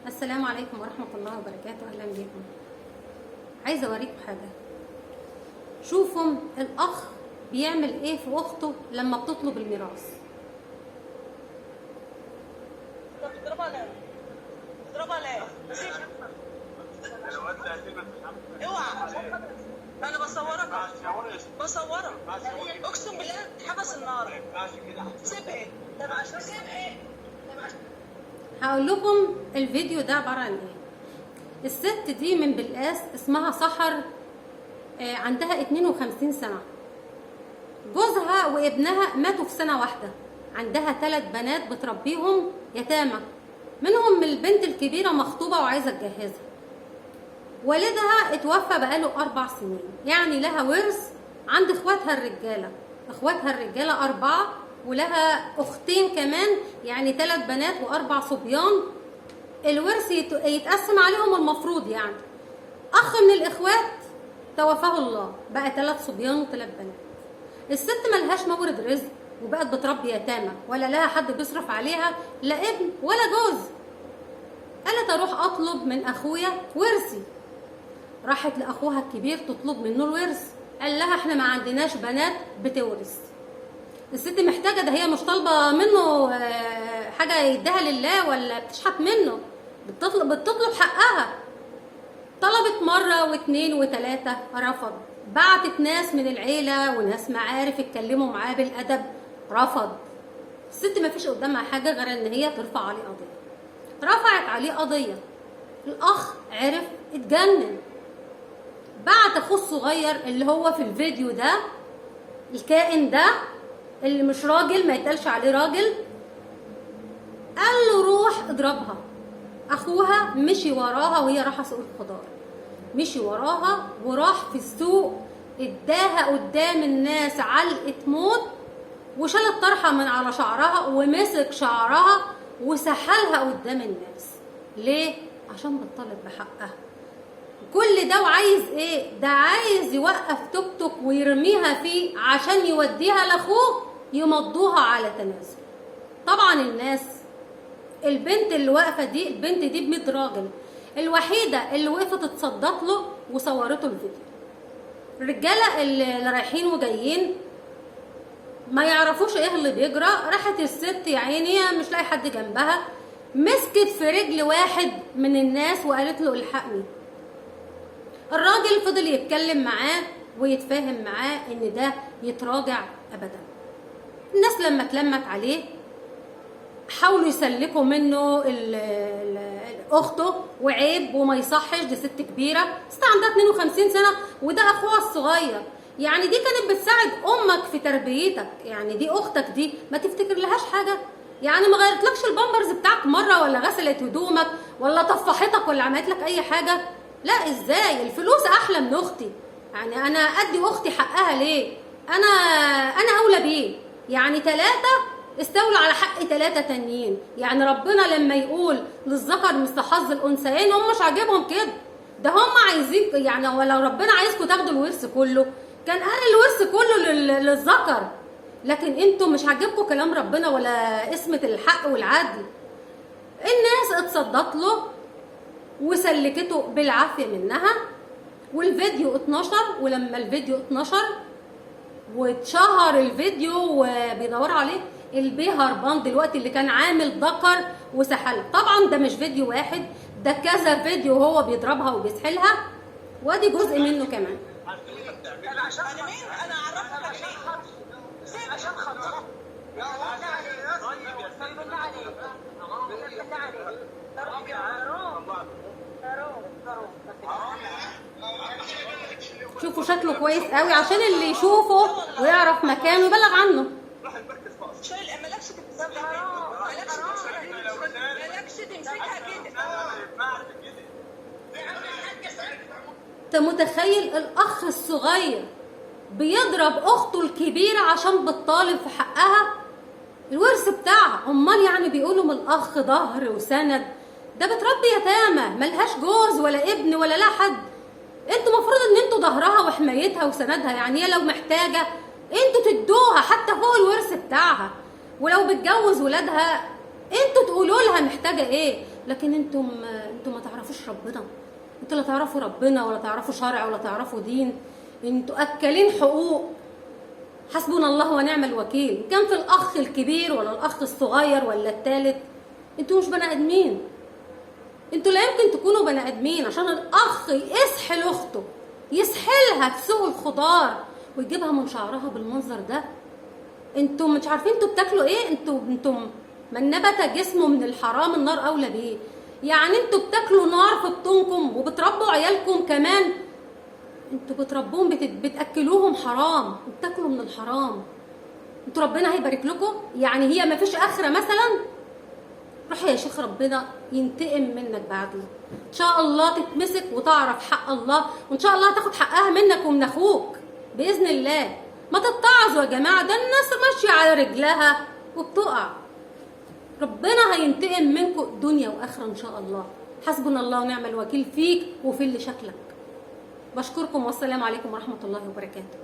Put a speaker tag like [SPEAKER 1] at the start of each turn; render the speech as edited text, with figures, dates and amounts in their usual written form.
[SPEAKER 1] السلام عليكم ورحمة الله وبركاته. أهلا بكم. عايزة أوريكم حاجة. شوفوا الأخ بيعمل إيه في أخته لما بتطلب الميراث.
[SPEAKER 2] اضربها ليه؟ اضربها ليه؟ اوعى، انا بصورك اقسم بالله اتحبس النار. سيبها. طب عشان سيبها.
[SPEAKER 1] هقول لكم الفيديو ده عبارة عن ايه. الست دي من بلقاس اسمها سحر، عندها 52 سنة. جوزها وابنها ماتوا في سنة واحدة. عندها 3 بنات بتربيهم يتامى، منهم البنت الكبيرة مخطوبة وعايزة تجهزها. والدها اتوفى بقاله 4 سنين، يعني لها ورث عند اخواتها الرجالة. اخواتها الرجالة 4، ولها اختين كمان، يعني 3 بنات و4 صبيان. الورث يتقسم عليهم المفروض. يعني اخ من الاخوات توفاه الله، بقى 3 صبيان و3 بنات. الست ملهاش مورد رزق، وبقت بتربي يتامى، ولا لها حد بيصرف عليها، لا ابن ولا جوز. قالت اروح اطلب من اخويا ورثي. راحت لاخوها الكبير تطلب منه الورث، قال لها احنا ما عندناش بنات بتورث. الست محتاجه، ده هي مش طالبه منه حاجه يديها لله ولا بتشحت منه، بتطلب حقها. طلبت مره واثنين وثلاثه رفض. بعتت ناس من العيله وناس معارف اتكلموا معاه بالادب، رفض. الست ما فيش قدامها حاجه غير ان هي ترفع عليه قضيه. رفعت عليه قضيه. الاخ عرف، اتجنن. بعت اخوه الصغير اللي هو في الفيديو ده، الكائن ده اللي مش راجل، ما يتقالش عليه راجل، قال له روح اضربها. اخوها مشي وراها وهي رايحه سوق الخضار، مشي وراها وراح في السوق، اداها قدام الناس علقه موت، وشال الطرحه من على شعرها ومسك شعرها وسحلها قدام الناس. ليه؟ عشان بتطالب بحقها. كل ده وعايز ايه؟ ده عايز يوقف توك توك ويرميها فيه عشان يوديها لاخوه يمضوها على تنازل. طبعا الناس، البنت اللي واقفه دي، البنت دي ب100 راجل، الوحيده اللي وقفت اتصدت له وصورته الفيديو. الرجاله اللي رايحين وجايين ما يعرفوش ايه اللي بيجرى. راحت الست يا عيني مش لاقي حد جنبها، مسكت في رجل واحد من الناس وقالت له الحقني. الراجل فضل يتكلم معاه ويتفاهم معاه ان ده يتراجع ابدا. الناس لما اتلمت عليه حاولوا يسلكوا منه اخته، وعيب وما يصحش، دي ست كبيره، ست عندها 52 سنه وده اخوها الصغير. يعني دي كانت بتساعد امك في تربيتك، يعني دي اختك دي ما تفتكر لهاش حاجه؟ يعني ما غيرتلكش البامبرز بتاعك مره، ولا غسلت هدومك، ولا طفحتك، ولا عملت لك اي حاجه؟ لا، ازاي؟ الفلوس احلى من اختي. يعني انا ادي اختي حقها ليه؟ انا اولى بيه. يعني 3 استولوا على حق 3 تانيين. يعني ربنا لما يقول للذكر مثل حظ الانثيين، هم مش عاجبهم كده، ده هم عايزين، يعني ولو ربنا عايزكم تاخدوا الورث كله كان قال الورث كله للذكر. لكن انتوا مش عاجبكم كلام ربنا ولا اسمة الحق والعدل. الناس اتصدت له وسلكته بالعافيه منها، والفيديو اتنشر. ولما الفيديو اتنشر واتشهر الفيديو وبيدوروا عليه، البيه هربان دلوقتي اللي كان عامل ذكر وسحلها. طبعا ده مش فيديو واحد، ده كذا فيديو وهو بيضربها وبيسحلها، وادي جزء منه كمان.
[SPEAKER 2] انا عشان مين؟ انا اعرفك مين؟ سيب عشان خاطر. يا
[SPEAKER 1] شوفوا شكله كويس قوي عشان اللي يشوفه ويعرف مكانه يبلغ عنه.
[SPEAKER 2] مالكش تمسكها كده.
[SPEAKER 1] انت متخيل الأخ الصغير بيضرب أخته الكبيرة عشان بتطالب في حقها الورث بتاعها؟ أمال يعني بيقولوا من الأخ ظهر وسند؟ ده بتربي يتامى ملهاش جوز ولا ابن ولا لا حد. انتوا مفروض ان انتوا ظهرها وحمايتها وسندها. يعني هي لو محتاجة انتوا تدوها حتى فوق الورث بتاعها، ولو بتجوز ولادها انتوا تقولوا لها محتاجة ايه. لكن انتم ما تعرفوش ربنا. انتوا لا تعرفوا ربنا ولا تعرفوا شرع ولا تعرفوا دين. انتوا اكلين حقوق. حسبنا الله ونعم الوكيل. كان في الاخ الكبير ولا الاخ الصغير ولا الثالث، انتوا مش بني ادمين. انتوا لا يمكن تكونوا بني ادمين عشان الاخ يسحل اخته، يسحلها في سوق الخضار ويجيبها من شعرها بالمنظر ده. انتوا مش عارفين انتوا بتاكلوا ايه. انتوا من نبت جسمه من الحرام النار اولى بيه. يعني انتوا بتاكلوا نار في بطونكم وبتربوا عيالكم كمان. انتوا بتربوهم بتاكلوهم حرام وبتاكلوا من الحرام. انتوا ربنا هيبارك لكم؟ يعني هي ما فيش اخره مثلا؟ روح يا شيخ ربنا ينتقم منك بعدين ان شاء الله، تتمسك وتعرف حق الله، وان شاء الله هتاخد حقها منك ومن اخوك باذن الله. ما تتعظوا يا جماعه، ده الناس ماشيه على رجلها وبتقع. ربنا هينتقم منكم دنيا واخره ان شاء الله. حسبنا الله ونعم الوكيل فيك وفي اللي شكلك. بشكركم والسلام عليكم ورحمه الله وبركاته.